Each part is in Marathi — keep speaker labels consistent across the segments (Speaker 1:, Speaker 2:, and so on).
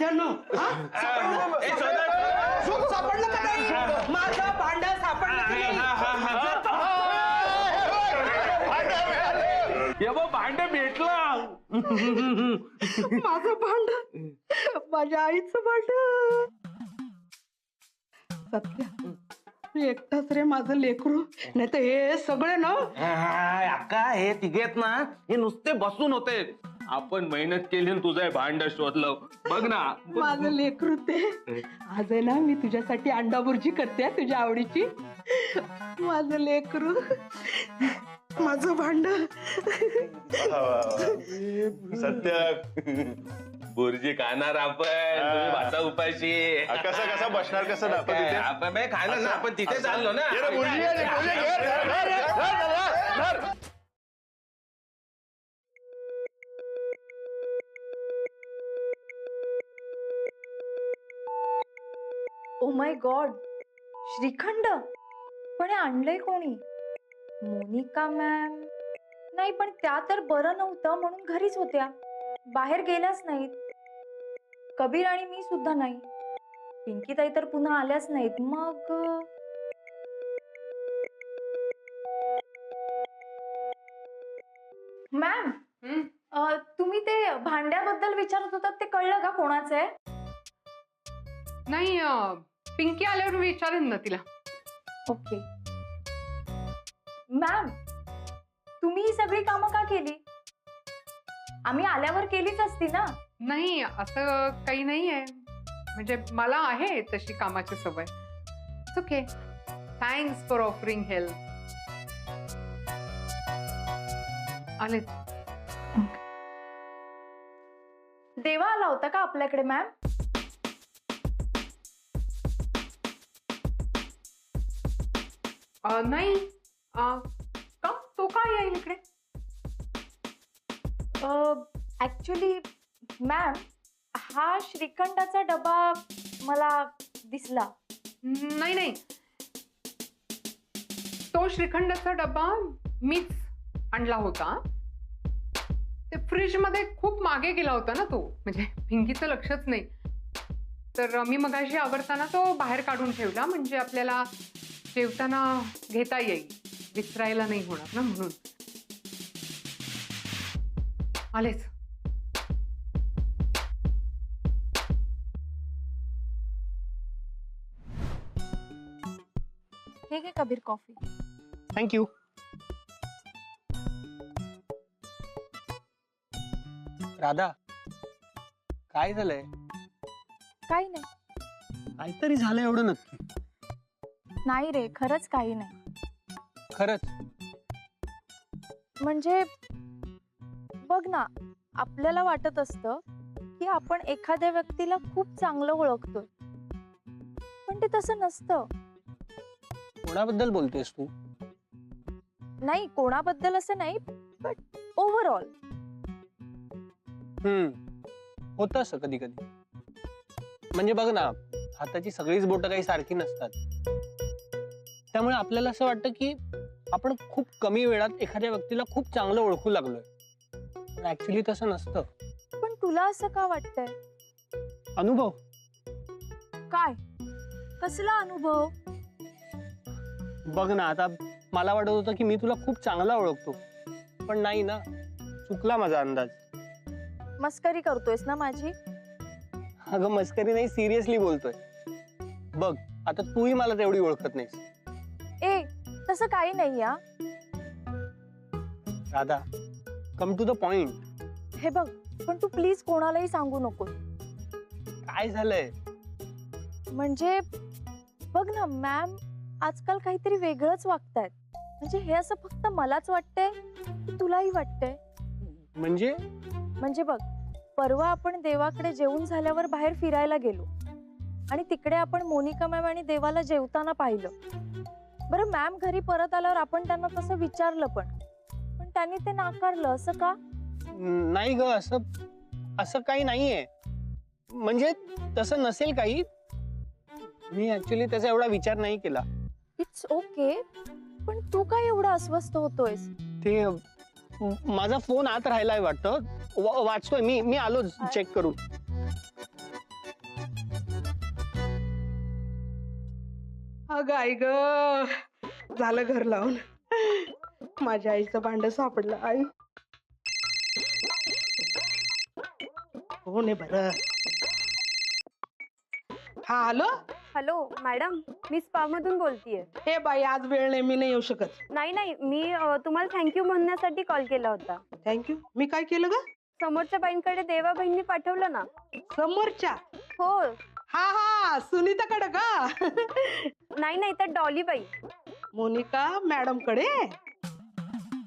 Speaker 1: विद्यार्थ्यांनो, सापडलं का नाही? माझं भांड सापडलं की नाही?
Speaker 2: भांड भेटलं.
Speaker 1: माझं भांड, माझ्या आईचं भांड. सत्या, तू एकटाच रे माझं लेकरू, नाही तर हे सगळे ना.
Speaker 2: अक्का हे तिघेत ना, हे नुसते बसून होते. आपण मेहनत केली आणि तुझं भांड शोधलं. बघ ना
Speaker 1: माझं लेकरू ते. आज आहे ना मी तुझ्यासाठी अंडा बुर्जी करते तुझ्या आवडीची. माझं लेकरू, माझं भांड.
Speaker 2: सत्य बुर्जी खाणार आपण. भाता उपाशी
Speaker 3: कसा कसा बसणार कसं
Speaker 2: आपण खायला ना, आपण तिथे चाललो ना.
Speaker 4: Oh my God, shrikhand. पण हे आणलंय कोणी? मोनिका मॅम? नाही, पण त्या तर बरं नव्हतं म्हणून घरीच होत्या, बाहेर गेल्याच नाहीत. कबीर आणि मी सुद्धा नाही. पिंकीताई तर पुन्हा आल्याच नाहीत. मग मॅम, तुम्ही ते भांड्याबद्दल विचारत होतात ते कळलं का कोणाचं आहे?
Speaker 5: नाही, पिंकी आल्यावर विचारेन ना तिला.
Speaker 4: ओके. मॅम, तुम्ही ही सगळी कामं का केली? आम्ही आल्यावर केलीच असती ना.
Speaker 5: नाही, असं काही नाहीये. म्हणजे मला आहे तशी कामाची सवय. Okay, thanks for offering help. आले.
Speaker 4: देवा आला होता का आपल्याकडे मॅम?
Speaker 5: नाही. का तो काय येईल इकडे?
Speaker 4: ऍक्च्युली मॅम, हा श्रीखंडाचा डबा मला दिसला.
Speaker 5: नाही नाही, तो श्रीखंडाचा डबा मीच आणला होता. ते फ्रीज मध्ये खूप मागे गेला होता ना तो, म्हणजे पिंकीचं लक्षच नाही. तर मी मगाशी आवरताना तो बाहेर काढून ठेवला, म्हणजे आपल्याला जेवताना घेता येईल, विसरायला नाही होणार ना म्हणून. आलेच.
Speaker 4: हे घे कबीर कॉफी.
Speaker 6: थँक्यू. राधा, काय झालंय?
Speaker 4: काही नाही.
Speaker 6: काहीतरी झालं एवढं नक्की?
Speaker 4: नाही रे, खरंच काही नाही.
Speaker 6: खरंच?
Speaker 4: म्हणजे बघ ना, आपल्याला वाटत असतं की आपण एखाद्या व्यक्तीला खूप चांगलं ओळखतोय, पण ते तसं नसतं.
Speaker 6: कोणाबद्दल बोलतेस तू?
Speaker 4: नाही, कोणाबद्दल असं नाही, बट ओव्हरऑल.
Speaker 6: होत असं कधी कधी. म्हणजे बघ ना, हाताची सगळीच बोटं काही सारखी नसतात. त्यामुळे आपल्याला असं वाटतं की आपण खूप कमी वेळात एखाद्या व्यक्तीला खूप चांगलं ओळखू लागलोय. पण ऍक्च्युली तसं नसतं.
Speaker 4: पण तुला असं का वाटतंय?
Speaker 6: अनुभव.
Speaker 4: काय? कसला अनुभव?
Speaker 6: बघ ना, आता मला वाटत होतं की मी तुला खूप चांगला ओळखतो, पण नाही ना, चुकला माझा अंदाज.
Speaker 4: मस्करी करतोयस ना माझी?
Speaker 6: अगं मस्करी नाही, सिरियसली बोलतोय. बघ, आता तूही मला तेवढी ओळखत नाहीस.
Speaker 4: ए, तसं काही नाही या.
Speaker 6: Radha, come to the point.
Speaker 4: हे बघ, पण तू प्लीज कोणालाही सांगू नको.
Speaker 6: काय झालंय?
Speaker 4: म्हणजे बघ ना मॅम, आजकाल काहीतरी वेगळंच वागतायत. म्हणजे हे असं फक्त मलाच वाटतंय की तुलाही वाटतंय? म्हणजे बघ, परवा आपण देवाकडे जेवून झाल्यावर बाहेर फिरायला गेलो आणि तिकडे आपण मोनिका मॅम आणि देवाला जेवताना पाहिलं. बरं, मॅम घरी परत आल्यावर आपण त्यांना तसं विचारलं, पण त्यांनी ते नाकारलं. असं का?
Speaker 6: नाही ग, असं काही नाहीये. म्हणजे तसं नसेल काही. मी ऍक्च्युली त्याचा एवढा विचार नाही केला.
Speaker 4: It's okay. पण तू काय एवढा अस्वस्थ होतोयस?
Speaker 6: ते माझा फोन आत राहिलाय वाटतं. वाचतोय मी आलो चेक करून.
Speaker 1: अगं आई ग, झालं घर लावून. माझ्या आईचं भांड सापडलं. आई कोण आहे बरं? हा हॅलो.
Speaker 7: हॅलो मॅडम, मी स्पा मधून बोलतीये.
Speaker 1: हे बाई आज वेळ नाही, मी नाही येऊ शकत.
Speaker 7: नाही नाही, मी तुम्हाला थँक्यू म्हणण्यासाठी कॉल केला होता.
Speaker 1: थँक्यू. मी काय केलं ग?
Speaker 7: समोरच्या बाईंकडे देवा बहिणी पाठवलं ना.
Speaker 1: समोरच्या?
Speaker 7: हो.
Speaker 1: हा हा, सुनीताकडे का?
Speaker 7: नाही नाही, तर डॉली बाई.
Speaker 1: मोनिका मॅडम कडे?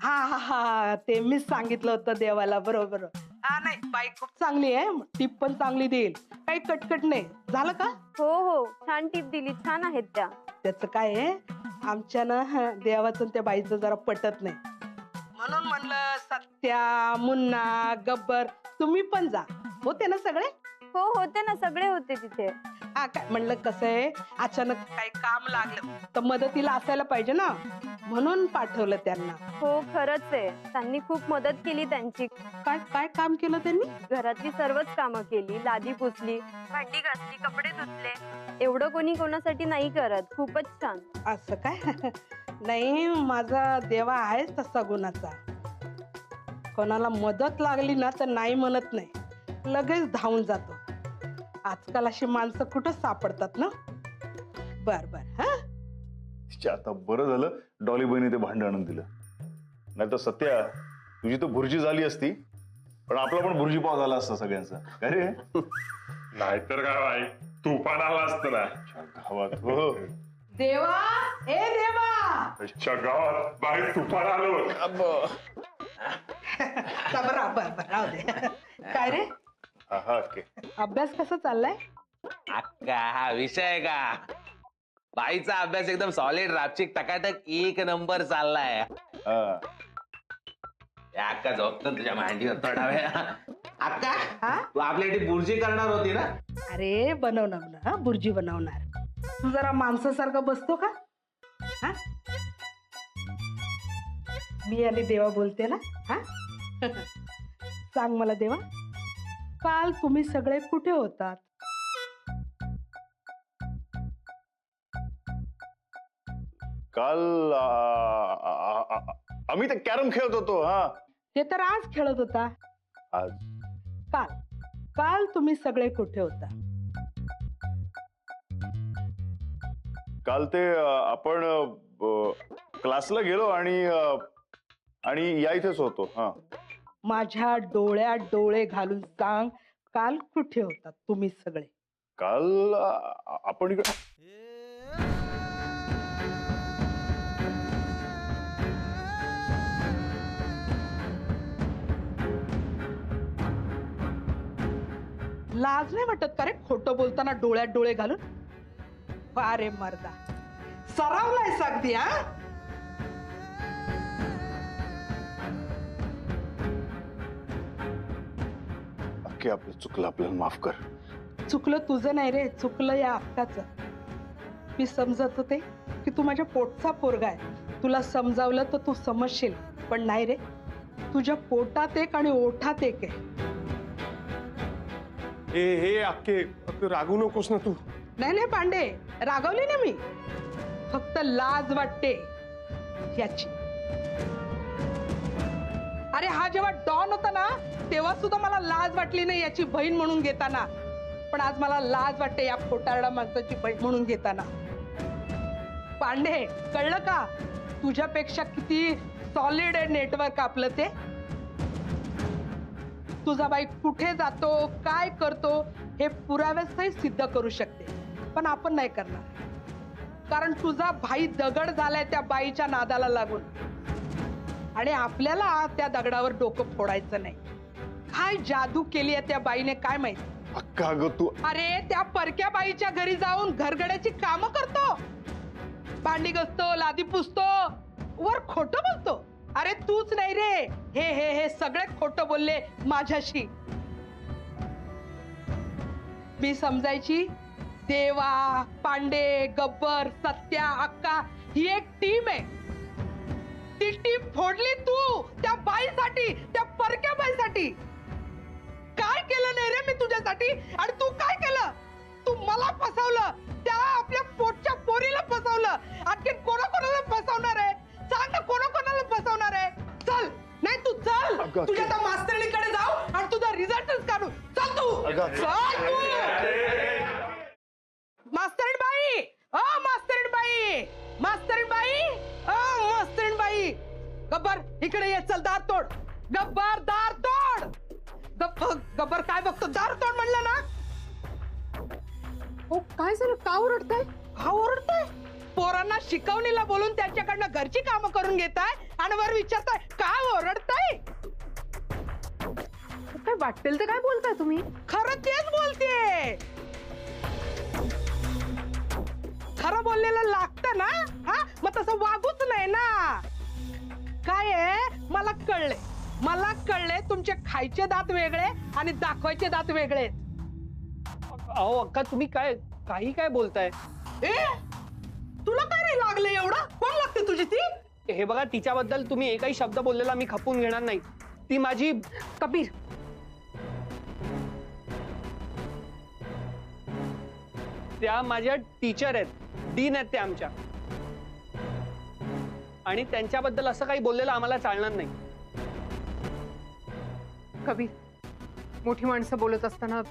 Speaker 1: हा हा हा, ते मीच सांगितलं होतं देवाला. बरोबर. हा नाही, बाई खूप चांगली आहे, टिप पण चांगली देईल, काही कटकट नाही. झालं का?
Speaker 7: हो हो, छान टिप दिली, छान आहेत त्या.
Speaker 1: त्याचं काय आहे, आमच्या ना देवाचं त्या बाईचं जरा पटत नाही, म्हणून म्हणलं सत्या, मुन्ना, गब्बर तुम्ही पण जा. होते ना सगळे?
Speaker 7: हो होते ना, सगळे होते तिथे.
Speaker 1: हा काय म्हणलं, कसं आहे अचानक काही काम लागलं तर मदतीला असायला पाहिजे ना, म्हणून पाठवलं त्यांना.
Speaker 7: हो खरंच आहे, त्यांनी खूप मदत केली त्यांची.
Speaker 1: काय काय काम केलं त्यांनी?
Speaker 7: घरातली सर्वच कामं केली, लादी पुसली, भांडी घासली, कपडे धुतले. एवढं कोणी कोणासाठी नाही करत. खूपच छान.
Speaker 1: असं काय? नाही, माझा देवा आहे तसा गुणाचा. कोणाला मदत लागली ना तर नाही म्हणत नाही, लगेच धावून जातो. आजकाल अशी माणसं कुठं सापडतात ना. बर बर. हा
Speaker 3: आता बरं झालं डॉली बहिणी ते भांड आणून दिलं, नाही तर सत्या तुझी तर भुर्जी झाली असती, पण आपला पण भुर्जी पाव झाला असता सगळ्यांचा. अरे
Speaker 8: नाहीतर काय बाई, तुफान आला असतं ना
Speaker 3: गावात. हो
Speaker 1: देवा, ए देवा.
Speaker 8: अच्छा, गावात बाहेर तुफान आलो.
Speaker 1: बर राहू दे. काय रे,
Speaker 3: हा ओके.
Speaker 1: अभ्यास कसा चाललाय?
Speaker 2: अक्का हा विषय का? बाईचा अभ्यास एकदम सॉलिड, रापचिक, टकाटक, एक नंबर चाललाय. अक्का झोपतो तुझ्या मांडीवर थोडा वेळ. अक्का,
Speaker 1: हा
Speaker 2: तू आपल्यासाठी बुर्जी करणार होती ना?
Speaker 1: अरे बनवणार ना, हा बुर्जी बनवणार. तू जरा माणसासारखं बसतो का? हा मी आणि देवा बोलते ना. हा सांग मला देवा, काल तुम्ही सगळे कुठे होतात?
Speaker 3: काल आम्ही तर कॅरम खेळत होतो. हा
Speaker 1: ते तर आज खेळत होता.
Speaker 3: आज
Speaker 1: काल काल तुम्ही सगळे कुठे होता?
Speaker 3: काल ते आपण क्लासला गेलो आणि या इथेच होतो. हा
Speaker 1: माझ्या डोळ्यात डोळे घालून सांग, काल कुठे होतात तुम्ही सगळे?
Speaker 3: काल आपण इकडे
Speaker 1: लाज नाही वाटत का रे खोटं बोलताना डोळ्यात डोळे घालून? अरे मर्दा, सरावलाय अगदी. हा
Speaker 3: अख्खे आपलं चुकलं, आपल्याला माफ कर.
Speaker 1: चुकलं तुझं नाही रे, चुकलं या अक्काचं. मी समजत होते की तू माझ्या पोटचा पोरगा आहे, तुला समजावलं तर तू समजशील, पण नाही रे, तुझ्या पोटात एक आणि ओठात एक आहे.
Speaker 8: हे अक्के, रागू नकोस ना तू.
Speaker 1: नाही नाही पांडे, रागवली ना मी, फक्त लाज वाटते याची. अरे हा जेव्हा डॉन होता ना तेव्हा सुद्धा मला लाज वाटली नाही याची बहीण म्हणून घेताना, पण आज मला लाज वाटते या खोटारडा माणसाची बहीण म्हणून घेताना. पांडे, कळलं का तुझ्यापेक्षा किती सॉलिड आहे नेटवर्क आपलं ते? तुझा बाई कुठे जातो, काय करतो हे पुराव्यासही सिद्ध करू शकते, पण आपण नाही करणार, कारण तुझा भाई दगड झालाय त्या बाईच्या नादाला लागून, आणि आपल्याला त्या दगडावर डोकं फोडायचं नाही. काय जादू केली आहे त्या बाईने काय माहिती.
Speaker 3: अक्का अगं तू,
Speaker 1: अरे त्या परक्या बाईच्या घरी जाऊन घरगड्याची कामं करतो, भांडी घासतो, लादी पुसतो, वर खोटं बोलतो. अरे तूच नाही रे, हे हे हे सगळे खोटं बोलले माझ्याशी. मी समजायची देवा, पांडे, गब्बर, सत्या, अक्का ही एक टीम आहे. ती टीम फोडली तू त्या बाईसाठी, त्या परक्या बाईसाठी. काय केलं नाही रे मी तुझ्यासाठी, आणि तू काय केलं? तू मला फसवलं, त्या आपल्या पोटच्या पोरीला फसवलं.
Speaker 3: अगं
Speaker 1: चल तू. मास्तरीण बाई, ओ मास्तरीण बाई, मास्तरीण बाई, ओ मास्तरीण बाई, गब्बर इकडे ये. चल दार तोड. गब्बर दार तोड. गब्बर काय बघतो? दार तोड म्हणलं ना.
Speaker 5: हो काय झालं? का ओरडताय?
Speaker 1: हा ओरडतोय. पोरांना शिकवणीला बोलून त्यांच्याकडनं घरची कामं करून घेताय आणि वर विचारताय काय ओरडताय?
Speaker 5: काय वाटेल तर काय बोलताय तुम्ही?
Speaker 1: खरं तेच बोलते. खरं बोललेलं लागतं ना. हा मग तसं वागूच नाही ना. काय आहे मला कळले तुमचे खायचे दात वेगळे आणि दाखवायचे दात वेगळे.
Speaker 6: अहो अक्का तुम्ही काही काय बोलताय?
Speaker 1: ए तुला काय नाही लागलं एवढं? कोण लागते तुझी ती?
Speaker 6: हे बघा तिच्याबद्दल तुम्ही एकही शब्द बोललेला मी खपून घेणार नाही. ती माझी
Speaker 5: कबीर,
Speaker 6: त्या माझ्या टीचर आहेत, डीन आहेत त्या आमच्या, आणि त्यांच्याबद्दल असं काही बोललेलं आम्हाला चालणार नाही.
Speaker 5: कबीर, मोठी माणसं बोलत असताना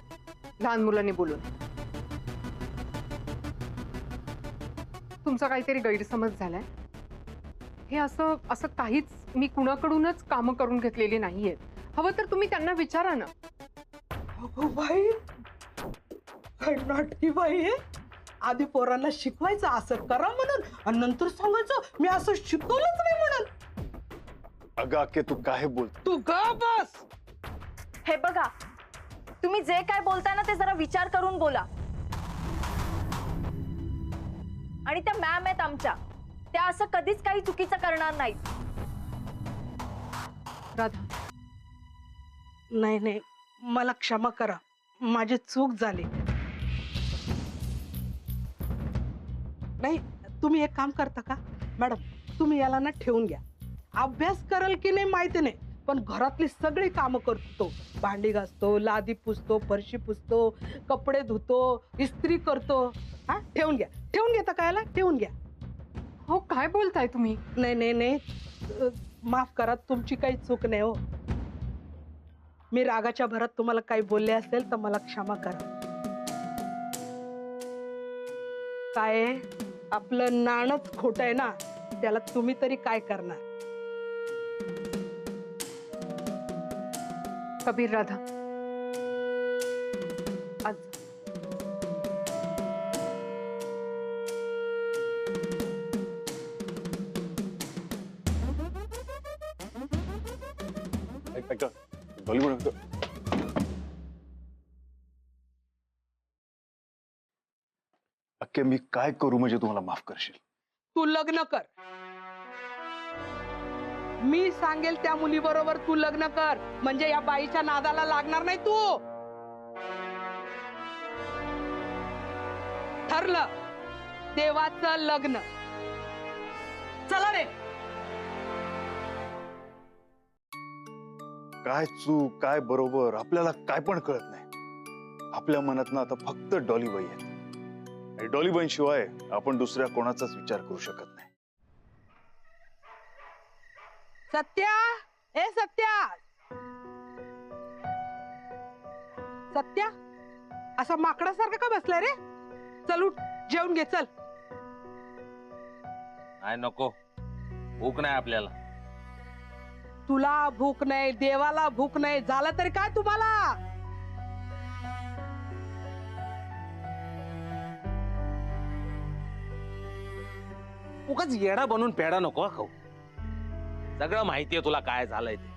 Speaker 5: लहान मुलांनी बोलून तुमचा काहीतरी गैरसमज झालाय. हे असं असं काहीच मी कुणाकडूनच कामं करून घेतलेली नाहीयेत. हवं तर तुम्ही त्यांना विचारा ना.
Speaker 1: बाई काय नाटकी बाई आहे. आधी पोरांना शिकवायचं असं करा म्हणून आणि नंतर सांगायचं मी असं शिकवलंच नाही म्हणून.
Speaker 3: अगं अक्के तू काय बोल.
Speaker 1: तू ग बस.
Speaker 4: हे बघा, तुम्ही जे काय बोलताय ना ते जरा विचार करून बोला. आणि त्या मॅम आहेत आमच्या, त्या असं कधीच काही चुकीचं करणार नाहीत.
Speaker 5: राधा,
Speaker 1: नाही मला क्षमा करा, माझी चूक झाली. नाही तुम्ही एक काम करता का मॅडम? तुम्ही याला ना ठेवून घ्या. अभ्यास करल की नाही माहिती नाही, पण घरातली सगळी कामं करतो. भांडी घासतो, लादी पुसतो, फरशी पुसतो, कपडे धुतो, इस्त्री करतो. हा ठेवून घ्या. ठेवून घेता का याला? ठेवून घ्या.
Speaker 5: हो काय बोलताय तुम्ही?
Speaker 1: नाही माफ करा, तुमची काही चूक नाही हो. मी रागाच्या भरात तुम्हाला काही बोलले असेल तर मला क्षमा करा. काय आपलं नाणच खोट आहे ना, त्याला तुम्ही तरी काय करणार?
Speaker 5: कबीर, राधा आज
Speaker 3: बॉलिवूड अक्के मी काय करू म्हणजे तुम्हाला माफ करशील?
Speaker 1: तू लग्न कर. मी सांगेल त्या मुलीबरोबर तू लग्न कर, म्हणजे या बाईच्या नादाला लागणार नाही तू. ठरलं, देवाचं लग्न. चला रे.
Speaker 3: काय चूक काय बरोबर आपल्याला काय पण कळत नाही. आपल्या मनात ना आता फक्त डॉलीबाई आहे, आणि डॉलीबाईंशिवाय आपण दुसऱ्या कोणाचाच विचार करू शकत नाही.
Speaker 1: सत्या, ए सत्या, सत्या असा माकडासारखा का बसलाय रे? चल उठ, जेवून घे. चल.
Speaker 2: काय नको, भूक नाही आपल्याला.
Speaker 1: तुला भूक नाही, देवाला भूक नाही, झालं तरी काय तुम्हाला?
Speaker 2: उगाच येडा बनून पेडा नको खाऊ. सगळं माहितीये तुला काय झालंय ते.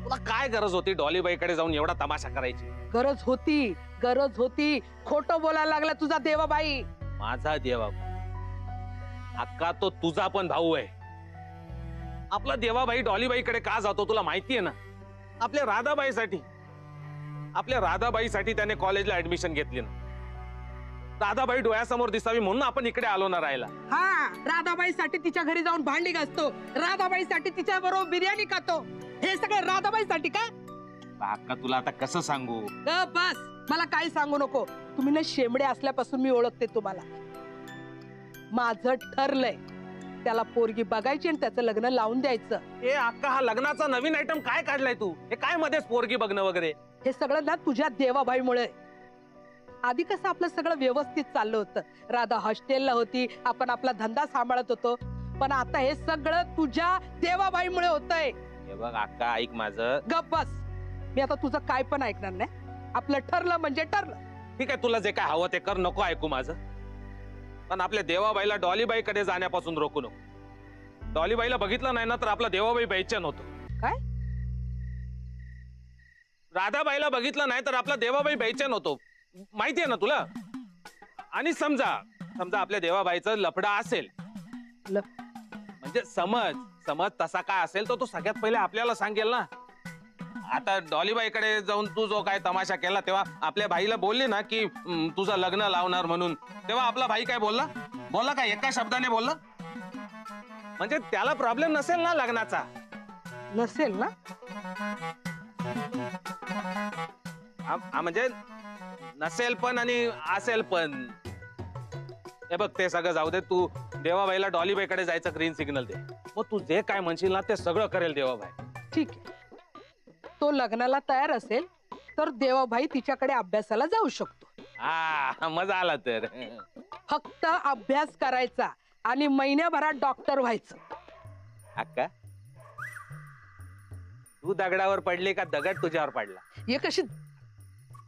Speaker 2: तुला काय गरज होती डॉलीबाईकडे जाऊन एवढा तमाशा करायची?
Speaker 1: गरज होती. खोटं बोलायला लागला तुझा देवाबाई.
Speaker 2: माझा देवा अक्का, तो तुझा पण भाऊ आहे. आपला देवाबाई डॉलीबाईकडे का जातो तुला माहितीये ना? आपल्या राधाबाईसाठी त्याने कॉलेजला ऍडमिशन घेतली ना. राधाबाई डोळ्यासमोर दिसावी म्हणून आपण इकडे आलो ना राहायला.
Speaker 1: हा, राधाबाईसाठी तिच्या घरी जाऊन भांडी घासतो, राधाबाईसाठी तिच्या बरोबर बिर्याणी खातो. हे सगळं राधाबाईसाठी का?
Speaker 2: अक्का तुला आता कसं सांगू?
Speaker 1: बस, मला काही सांगू नको. तुम्ही ना शेंबडे असल्यापासून मी ओळखते तुम्हाला. माझं ठरलंय, त्याला पोरगी बघायची आणि त्याचं लग्न लावून द्यायचं.
Speaker 2: ए अक्का, हा लग्नाचा नवीन आयटम काय काढलाय तू? हे काय मध्येच पोरगी बघणं वगैरे?
Speaker 1: हे सगळं ना तुझ्या देवाबाईमुळे. आधी कसं आपलं सगळं व्यवस्थित चाललं होतं. राधा हॉस्टेलला होती, आपण आपला धंदा सांभाळत होतो. पण आता हे सगळं तुझ्या देवाबाईमुळे होतंय.
Speaker 2: हे बघ अक्का, ऐक माझं.
Speaker 1: गप्प बस. मी आता तुझं काय पण ऐकणार नाही. आपलं ठरलं म्हणजे ठरलं.
Speaker 2: ठीक आहे, तुला जे काय हवं ते कर, नको ऐकू माझं. पण आपल्या देवाबाईला डॉलीबाईकडे जाण्यापासून रोखू नको. डॉलीबाईला बघितलं नाही ना तर आपला देवाबाई बेचैन होतो.
Speaker 1: काय?
Speaker 2: राधाबाईला बघितलं नाही तर आपला देवाबाई बेचैन होतो, माहितीये ना तुला? आणि समजा आपल्या देवाबाईचं लफडा असेल, म्हणजे समज तसा काय असेल तो सगळ्यात पहिले आपल्याला सांगेल ना. आता डॉलीबाईकडे जाऊन तू जो काय तमाशा केला तेव्हा आपल्या भाईला बोलली ना की तुझं लग्न लावणार म्हणून, तेव्हा आपला भाई काय बोलला काय? एका शब्दाने बोलला? म्हणजे त्याला प्रॉब्लेम नसेल ना लग्नाचा?
Speaker 1: नसेल ना?
Speaker 2: म्हणजे नसेल पण आणि असेल पण. हे बघ, ते सगळं जाऊ दे. तू देवाबाईला डॉलीबाईकडे जायचं ग्रीन सिग्नल दे. मग तू जे काय म्हणशील ना ते सगळं करेल देवाबाई.
Speaker 1: ठीक आहे. तो लग्नाला तयार असेल तर देवाबाई तिच्याकडे अभ्यासाला जाऊ शकतो.
Speaker 2: हा, मजा आला तर.
Speaker 1: फक्त अभ्यास करायचा आणि महिन्याभरात डॉक्टर व्हायचं.
Speaker 2: अक्का, तू दगडावर पडली का दगड तुझ्यावर पडला?
Speaker 1: हे कशी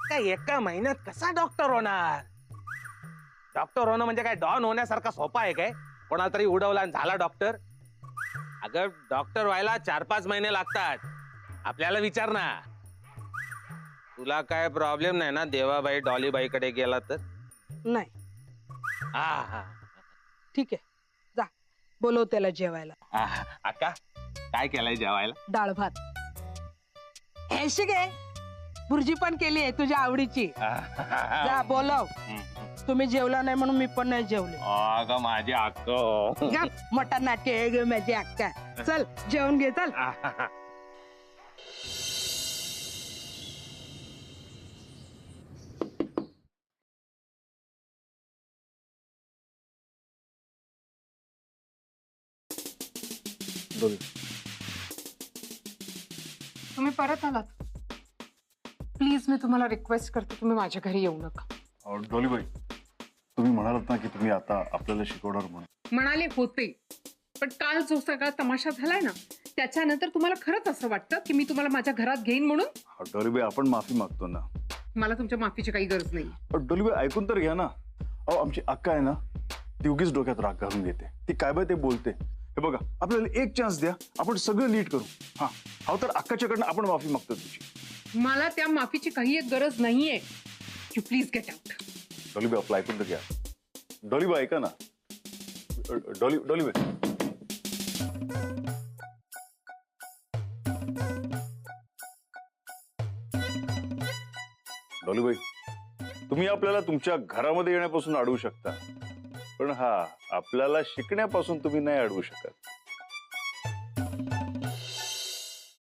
Speaker 2: काय एका महिन्यात कसा डॉक्टर होणार? डॉक्टर होणं म्हणजे काय डॉन होण्यासारखा सोपा आहे काय? कोणाला तरी उडवला आणि झाला डॉक्टर? अगं, डॉक्टर व्हायला 4-5 महिने लागतात. आपल्याला विचार ना. तुला काय प्रॉब्लेम नाही ना देवाबाई डॉलीबाईकडे गेला तर?
Speaker 1: नाही.
Speaker 2: हा,
Speaker 1: ठीक आहे, जा बोलव त्याला जेवायला.
Speaker 2: अक्का, काय केलंय जेवायला?
Speaker 1: डाळ भात. ऐशी घे, भुर्जी पण केली आहे तुझ्या आवडीची. जा बोलव. तुम्ही जेवला नाही म्हणून मी पण नाही जेवले.
Speaker 2: अगं माझी अक्का.
Speaker 1: मटण नाट्य आहे ग माझी अक्का. चल जेवण घे, चल.
Speaker 5: तुम्ही परत आलात. प्लीज मी तुम्हाला रिक्वेस्ट करते, तुम्ही माझ्या घरी येऊ नका.
Speaker 3: डॉलीबाई, तुम्ही म्हणालात ना की तुम्ही आता आपल्याला शिकवणार म्हणून.
Speaker 5: म्हणाले होते, पण काल जो सगळा तमाशा झालाय ना त्याच्यानंतर तुम्हाला खरंच असं वाटतं की मी तुम्हाला माझ्या घरात घेईन म्हणून?
Speaker 3: डॉलीबाई, आपण माफी मागतो ना.
Speaker 5: मला तुमच्या माफीची काही गरज नाही.
Speaker 3: डॉलीबाई, ऐकून तर घ्या ना. अहो, आमची अक्का आहे ना, ती उगीच डोक्यात राग घालून घेते. ती काय बाय ते बोलते. हे बघा, आपल्याला एक चान्स द्या, आपण सगळं नीट करू. हा हा, तर अक्काच्याकडनं आपण माफी मागतो तुझी.
Speaker 5: मला त्या माफीची काही एक गरज नाहीये. You please get out.
Speaker 3: डॉलीबाई, आपलं ऐकून तर घ्या. डॉलीबाई, ऐका ना. डॉलीबाई, डॉलीबाई, तुम्ही आपल्याला तुमच्या घरामध्ये येण्यापासून अडवू शकता, पण हा आपल्याला शिकण्यापासून तुम्ही नाही अडवू शकत.